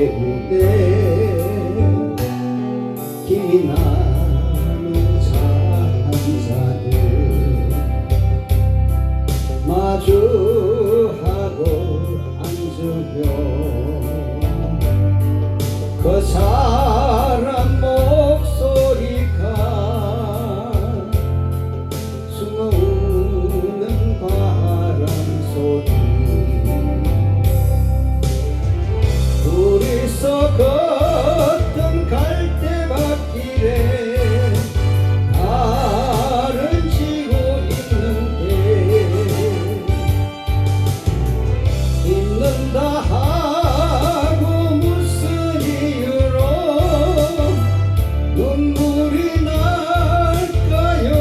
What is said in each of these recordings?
세우네 길이 나는 잠자들 마주하고 앉으며 그 사람 목소리가 숨어오는 바람 소리 둘이서 걷던 갈대밭길에 달을 지고 있는데 있는다 하고 무슨 이유로 눈물이 날까요.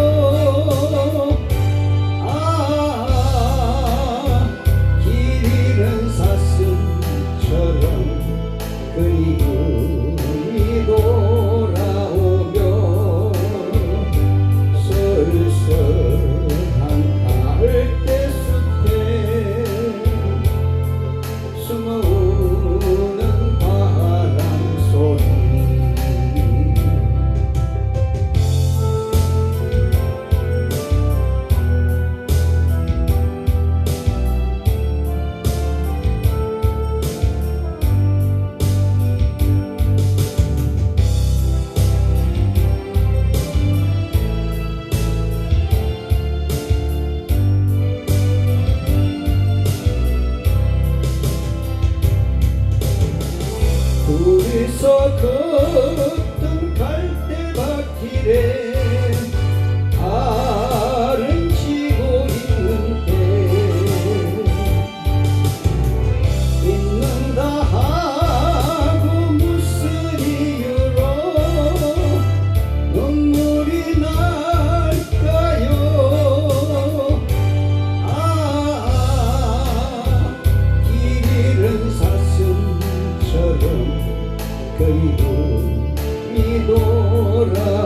길 잃은 사슴처럼 그리움이 돌아오며 쓸쓸한 갈대숲에 숨어오는 바람 소리 둘이서 걷던 갈대밭길에 달은 지고 있는데 있는다 하고 무슨 이유로 눈물이 날까요. 길 잃은 사슴처럼 그리움이 돌아